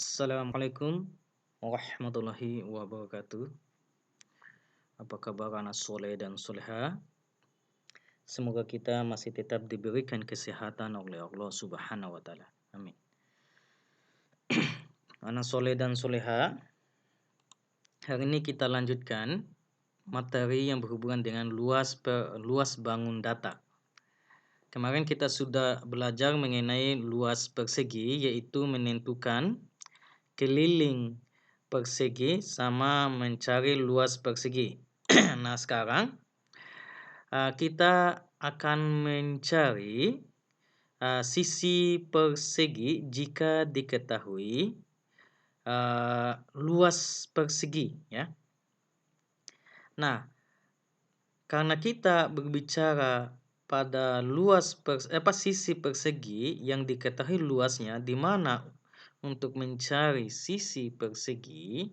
Assalamualaikum warahmatullahi wabarakatuh. Apa kabar anak soleh dan soleha? Semoga kita masih tetap diberikan kesehatan oleh Allah Subhanahu wa Ta'ala. Amin. Anak soleh dan soleha, hari ini kita lanjutkan materi yang berhubungan dengan luas bangun data. Kemarin kita sudah belajar mengenai luas persegi, yaitu menentukan keliling persegi sama mencari luas persegi. Nah, sekarang kita akan mencari sisi persegi jika diketahui luas persegi, ya. Nah, karena kita berbicara pada sisi persegi yang diketahui luasnya, di mana untuk mencari sisi persegi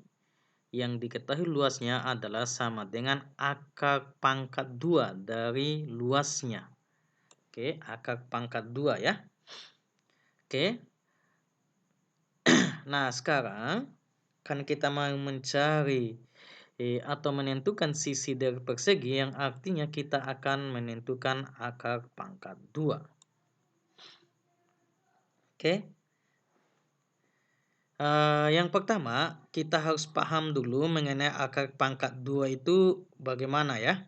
yang diketahui luasnya adalah sama dengan akar pangkat 2 dari luasnya. Oke, akar pangkat 2 ya. Oke. Nah, sekarang kan kita mau mencari atau menentukan sisi dari persegi, yang artinya kita akan menentukan akar pangkat 2. Oke. Yang pertama, kita harus paham dulu mengenai akar pangkat 2 itu bagaimana ya.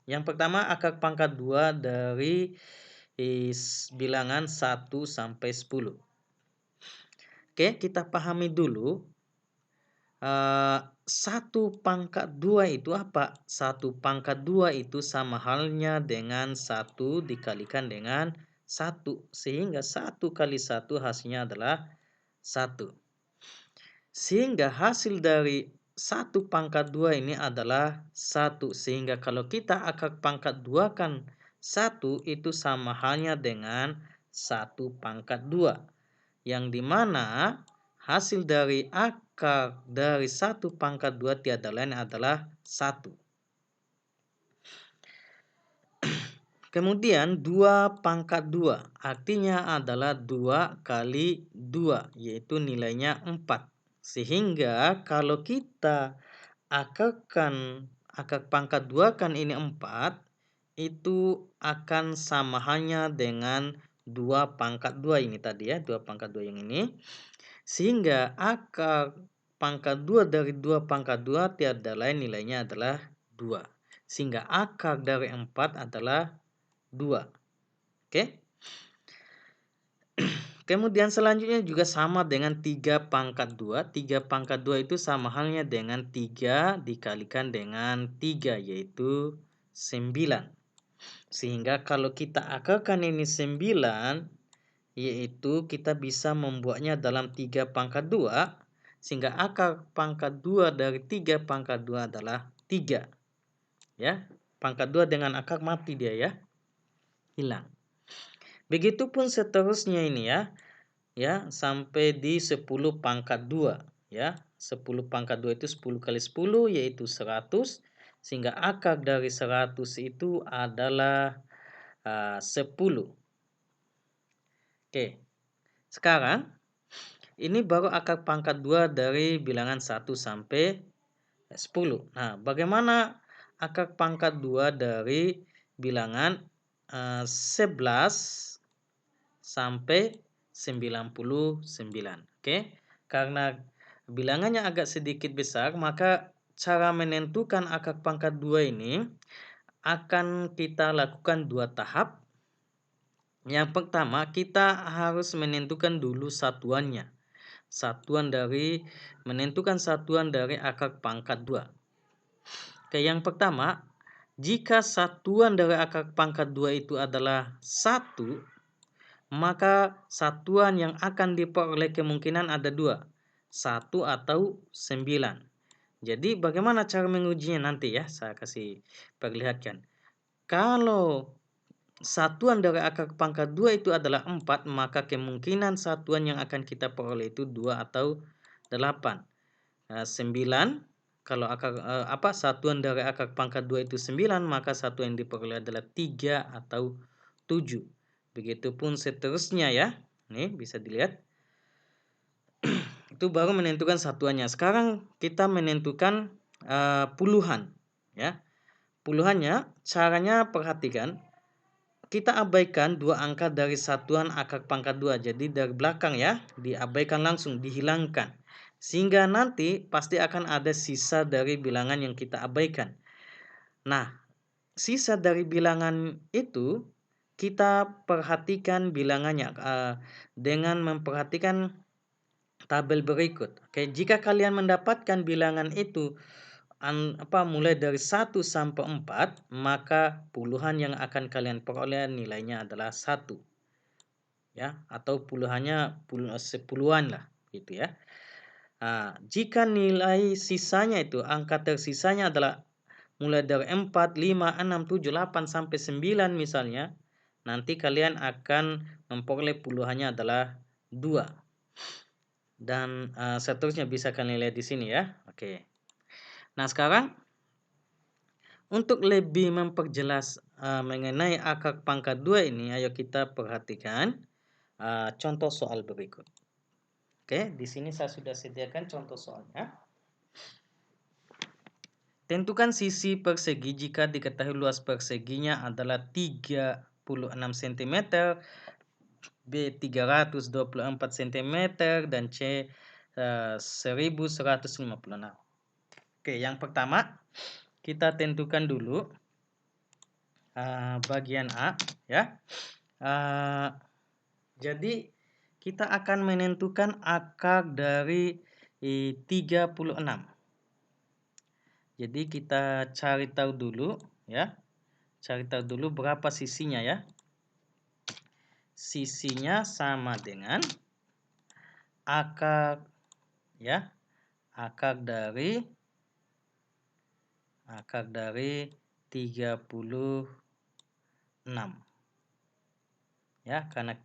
Yang pertama, akar pangkat 2 dari bilangan 1 sampai 10. Oke, kita pahami dulu 1 pangkat 2 itu apa? 1 pangkat 2 itu sama halnya dengan 1 dikalikan dengan 1. Sehingga 1 kali 1 hasilnya adalah 1. Sehingga hasil dari 1 pangkat 2 ini adalah 1. Sehingga kalau kita akar pangkat 2 kan 1 itu sama halnya dengan 1 pangkat 2. Yang dimana hasil dari akar dari 1 pangkat 2 tiada lain adalah 1. Kemudian 2 pangkat 2 artinya adalah 2 kali 2, yaitu nilainya 4. Sehingga kalau kita akarkan akar pangkat 2 kan ini 4, itu akan sama halnya dengan 2 pangkat 2 ini tadi ya, 2 pangkat 2 yang ini. Sehingga akar pangkat 2 dari 2 pangkat 2 tiada lain nilainya adalah 2. Sehingga akar dari 4 adalah 2. Oke. Kemudian selanjutnya juga sama dengan 3 pangkat 2. 3 pangkat 2 itu sama halnya dengan 3 dikalikan dengan 3, yaitu 9. Sehingga kalau kita akarkan ini 9, yaitu kita bisa membuatnya dalam 3 pangkat 2. Sehingga akar pangkat 2 dari 3 pangkat 2 adalah 3. Ya, pangkat 2 dengan akar mati dia ya. Hilang. Begitupun seterusnya ini ya. Ya, sampai di 10 pangkat 2 ya. 10 pangkat 2 itu 10 kali 10 yaitu 100, sehingga akar dari 100 itu adalah 10. Oke. Sekarang ini baru akar pangkat 2 dari bilangan 1 sampai 10. Nah, bagaimana akar pangkat 2 dari bilangan 11 sampai 99. Oke. Karena bilangannya agak sedikit besar, maka cara menentukan akar pangkat 2 ini akan kita lakukan 2 tahap. Yang pertama, kita harus menentukan dulu satuannya. Menentukan satuan dari akar pangkat 2. Oke, yang pertama, jika satuan dari akar pangkat 2 itu adalah 1, maka satuan yang akan diperoleh kemungkinan ada 2, 1 atau 9. Jadi bagaimana cara mengujinya nanti ya, saya kasih perlihatkan. Kalau satuan dari akar pangkat 2 itu adalah 4, maka kemungkinan satuan yang akan kita peroleh itu 2 atau 8. 9, kalau satuan dari akar pangkat 2 itu 9, maka satuan yang diperoleh adalah 3 atau 7. Begitupun seterusnya ya. Nih bisa dilihat. Itu baru menentukan satuannya. Sekarang kita menentukan puluhan, ya. Puluhannya, caranya perhatikan. Kita abaikan dua angka dari satuan akar pangkat 2. Jadi dari belakang ya, diabaikan langsung, dihilangkan. Sehingga nanti pasti akan ada sisa dari bilangan yang kita abaikan. Nah, sisa dari bilangan itu kita perhatikan bilangannya dengan memperhatikan tabel berikut. Oke, jika kalian mendapatkan bilangan itu mulai dari 1 sampai 4, maka puluhan yang akan kalian peroleh nilainya adalah 1. Ya, atau puluhannya sepuluhan lah gitu ya. Nah, jika nilai sisanya itu angka tersisanya adalah mulai dari 4, 5, 6, 7, 8 sampai 9 misalnya, nanti kalian akan memperoleh puluhannya adalah 2. Dan seterusnya bisa kalian lihat di sini ya. Oke. Nah, sekarang untuk lebih memperjelas mengenai akar pangkat 2 ini, ayo kita perhatikan contoh soal berikut. Oke, di sini saya sudah sediakan contoh soalnya. Tentukan sisi persegi jika diketahui luas perseginya adalah 36 cm, B 324 cm, dan C 1156. Oke, yang pertama kita tentukan dulu bagian A ya. Jadi kita akan menentukan akar dari 36. Jadi kita cari tahu dulu ya. Cari tahu dulu berapa sisinya ya. Sisinya sama dengan akar ya. Akar dari 36. Ya, karena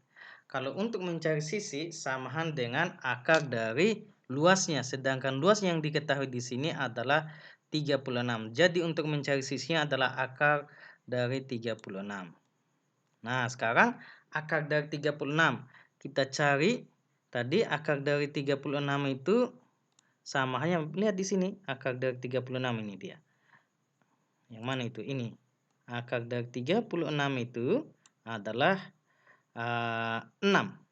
kalau untuk mencari sisi samahan dengan akar dari luasnya, sedangkan luas yang diketahui di sini adalah 36. Jadi untuk mencari sisinya adalah akar dari 36. Nah, sekarang akar dari 36 kita cari. Tadi akar dari 36 itu sama hanya lihat di sini, akar dari 36 ini dia. Yang mana itu? Ini. Akar dari 36 itu adalah 6.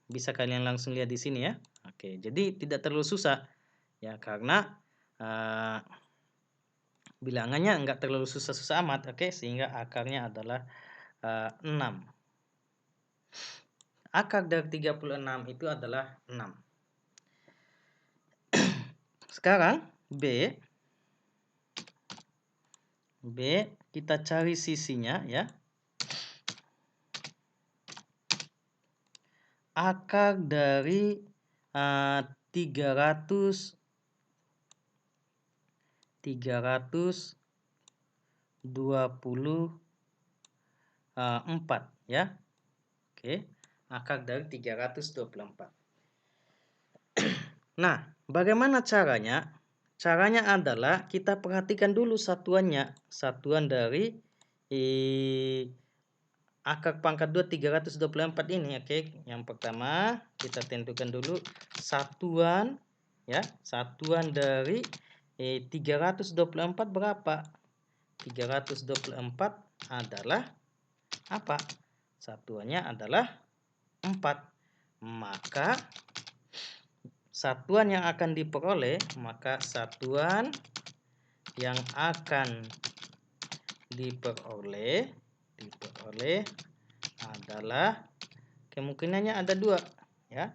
Bisa kalian langsung lihat di sini ya. Oke, jadi tidak terlalu susah ya, karena bilangannya enggak terlalu susah-susah amat. Oke, sehingga akarnya adalah 6. Akar dari 36 itu adalah 6. Sekarang B kita cari sisinya ya. Akar dari 324 ya. Oke, akar dari 324. Nah, bagaimana caranya? Caranya adalah kita perhatikan dulu satuannya. Satuan dari akar pangkat 2 324 ini. Oke, yang pertama kita tentukan dulu satuan ya. Satuan dari 324 berapa? 324 adalah apa? Satuannya adalah 4. Maka satuan yang akan diperoleh, adalah kemungkinannya ada 2 ya.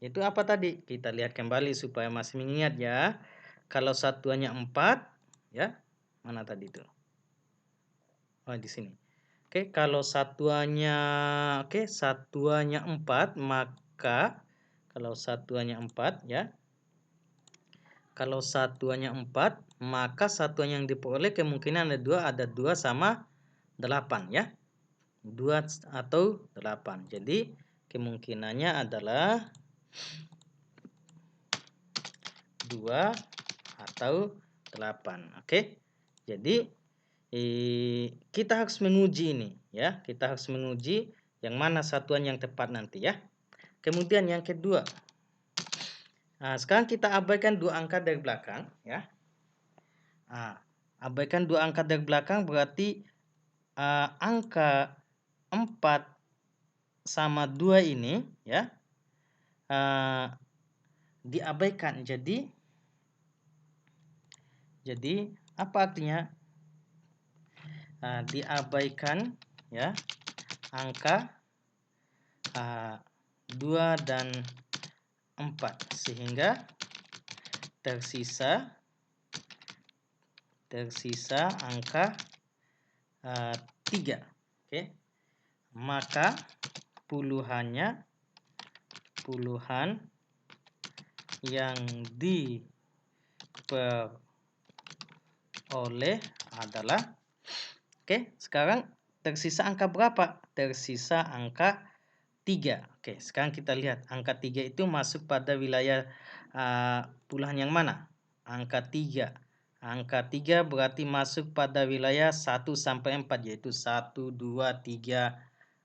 Itu apa tadi? Kita lihat kembali supaya masih mengingat ya. Kalau satuannya 4 ya. Mana tadi itu? Oh, di sini. Oke, kalau satuannya 4, maka kalau satuannya 4 ya. Kalau satuannya 4, maka satuan yang diperoleh kemungkinan ada 2 sama 8 ya. 2 atau 8. Jadi kemungkinannya adalah 2 atau 8. Oke. Jadi kita harus menguji ini ya. Kita harus menguji yang mana satuan yang tepat nanti ya. Kemudian yang kedua, Nah, sekarang kita abaikan dua angka dari belakang, ya. Nah, abaikan dua angka dari belakang berarti angka 4 sama 2 ini, ya, diabaikan. Jadi apa artinya? Diabaikan, ya, angka 2 dan 4 sehingga tersisa angka 3. Oke. Maka puluhan yang diperoleh adalah, oke, sekarang tersisa angka berapa? Tersisa angka 3. Oke, sekarang kita lihat angka 3 itu masuk pada wilayah puluhan yang mana? Angka 3. Angka 3 berarti masuk pada wilayah 1 sampai 4, yaitu 1, 2, 3,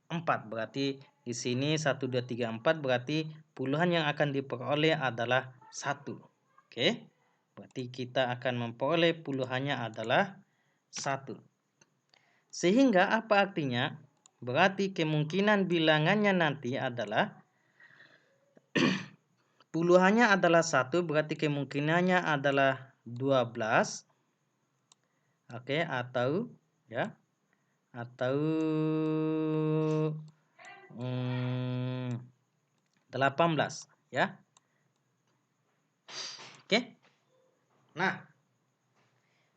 4. Berarti di sini 1, 2, 3, 4 berarti puluhan yang akan diperoleh adalah 1. Oke. Berarti kita akan memperoleh puluhannya adalah 1. Sehingga apa artinya? Berarti kemungkinan bilangannya nanti adalah puluhannya adalah 1, berarti kemungkinannya adalah 12. Oke, atau 18, ya. Oke. Nah,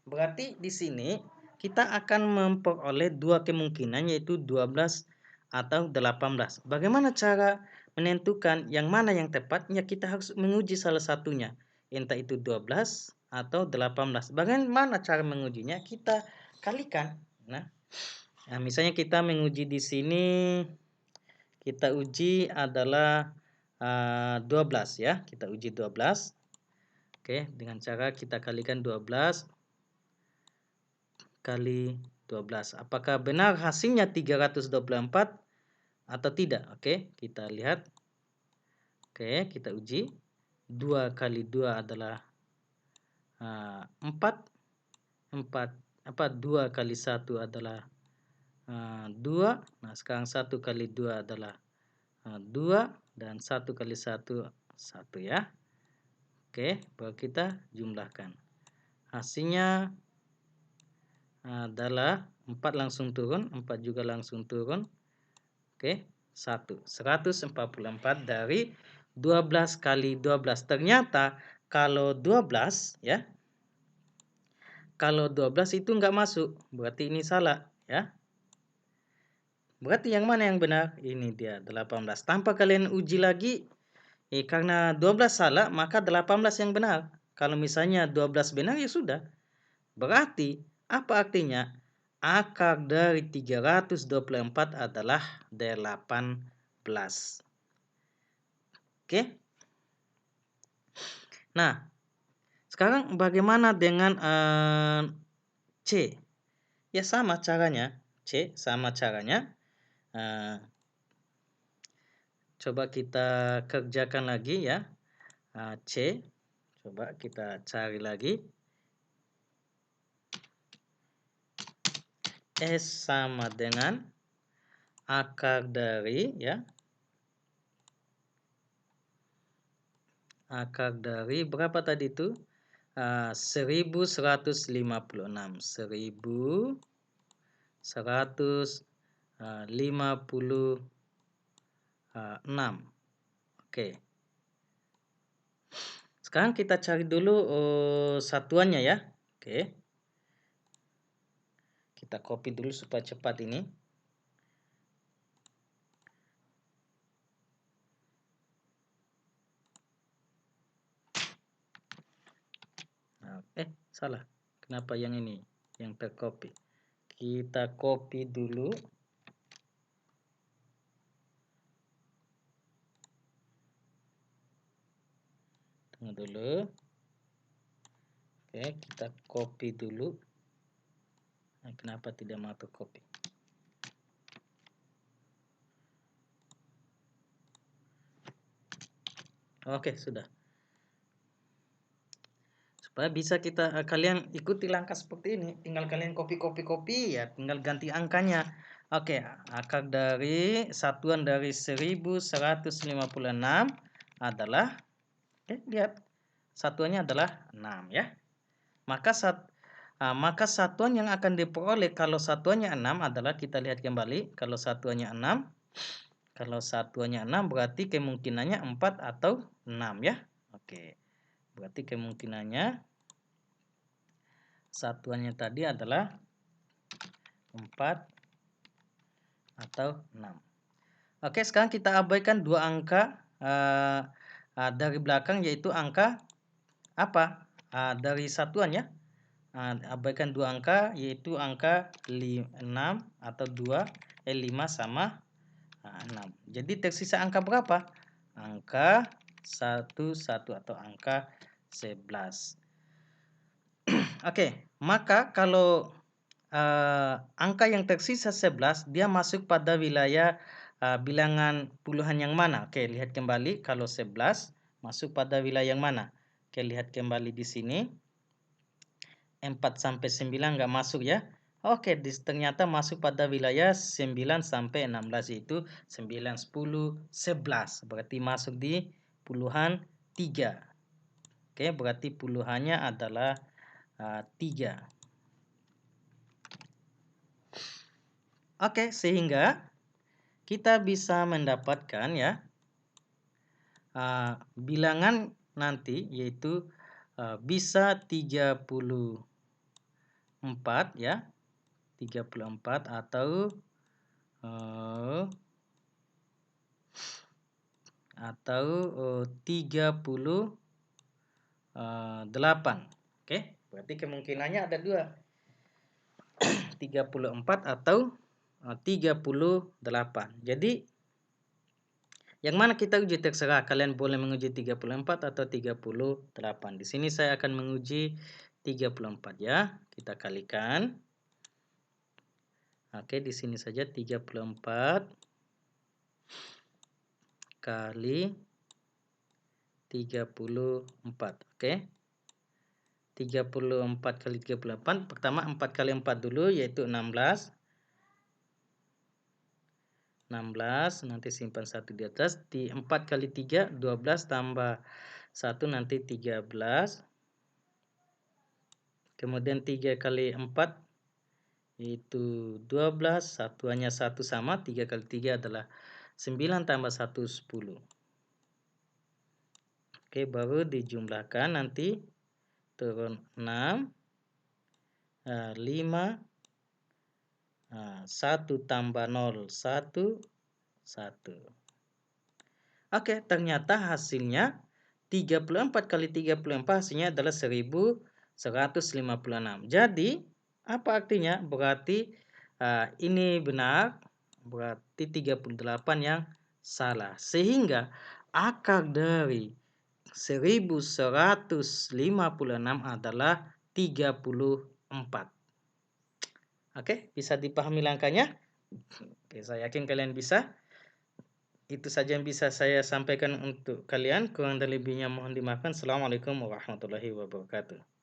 berarti di sini kita akan memperoleh dua kemungkinan, yaitu 12 atau 18. Bagaimana cara menentukan yang mana yang tepat? Ya, kita harus menguji salah satunya, entah itu 12 atau 18. Bagaimana cara mengujinya? Kita kalikan. Nah, misalnya kita menguji di sini, kita uji adalah 12, ya. Kita uji 12. Oke, dengan cara kita kalikan 12 kali 12. Apakah benar hasilnya 324 atau tidak? Oke, kita lihat. Oke, kita uji. 2 kali 2 adalah 4. 2 kali 1 adalah 2. Nah, sekarang 1 kali 2 adalah 2. Dan 1 kali 1, 1, ya. Oke, baru kita jumlahkan. Hasilnya adalah 4 langsung turun, 4 juga langsung turun. Oke, 144 dari 12 kali 12. Ternyata kalau 12, ya, kalau 12 itu enggak masuk, berarti ini salah, ya. Berarti yang mana yang benar? Ini dia 18. Tanpa kalian uji lagi, karena 12 salah, maka 18 yang benar. Kalau misalnya 12 benar, ya sudah. Berarti apa artinya? Akar dari 324 adalah 18. Oke. Nah, sekarang bagaimana dengan C? Ya sama caranya. C sama caranya. Coba kita kerjakan lagi, ya. C. Coba kita cari lagi. S sama dengan akar dari, ya, akar dari berapa tadi itu? 1156. 1156. Oke. Sekarang kita cari dulu satuannya, ya. Oke. Kita copy dulu supaya cepat ini. Salah. Kenapa yang ini yang tercopy? Kita copy dulu. Tunggu dulu. Oke, kita copy dulu. Nah, kenapa tidak mau tercopy? Oke, sudah. Supaya bisa kalian ikuti langkah seperti ini. Tinggal kalian copy ya, tinggal ganti angkanya. Oke, akar dari satuan dari 1156 adalah lihat satuannya adalah 6 ya. Maka satuan yang akan diperoleh kalau satuannya 6 adalah, kita lihat kembali, kalau satuannya 6 berarti kemungkinannya 4 atau 6 ya. Oke. Berarti kemungkinannya satuannya tadi adalah 4 atau 6. Oke, sekarang kita abaikan dua angka dari belakang, yaitu angka apa? Dari satuan ya. Abaikan dua angka, yaitu angka 6 atau 5 sama 6. Jadi tersisa angka berapa? Angka 1 atau angka 11. Oke, maka kalau angka yang tersisa 11 dia masuk pada wilayah bilangan puluhan yang mana? Oke, lihat kembali, kalau 11 masuk pada wilayah yang mana? Oke, lihat kembali di sini. 4 sampai 9 nggak masuk ya. Oke, ternyata masuk pada wilayah 9 sampai 16, yaitu 9, 10, 11. Berarti masuk di puluhan 3. Oke, berarti puluhannya adalah 3. Oke, sehingga kita bisa mendapatkan ya bilangan nanti, yaitu bisa 34 ya. 34 atau 38. Oke, berarti kemungkinannya ada dua. 34 atau 38. Jadi yang mana kita uji, terserah. Kalian boleh menguji 34 atau 38. Di sini saya akan menguji 34 ya. Kita kalikan. Oke, di sini saja 34 kali 34. Oke. 34 kali 38. Pertama 4 kali 4 dulu, yaitu 16. 16, nanti simpan 1 di atas. 4 kali 3, 12 tambah 1 nanti 13. Kemudian 3 kali 4 itu 12, satuannya 1 sama, 3 kali 3 adalah 9 tambah 1, 10. Oke, baru dijumlahkan nanti, turun 6, 5, 1 tambah 0, 1, 1. Oke, ternyata hasilnya 34 kali 34 hasilnya adalah 1156. Jadi, apa artinya? Berarti ini benar, berarti 38 yang salah. Sehingga akar dari 1156 adalah 34. Oke, bisa dipahami langkahnya? Oke, saya yakin kalian bisa. Itu saja yang bisa saya sampaikan untuk kalian. Kurang dan lebihnya mohon dimaafkan. Assalamualaikum warahmatullahi wabarakatuh.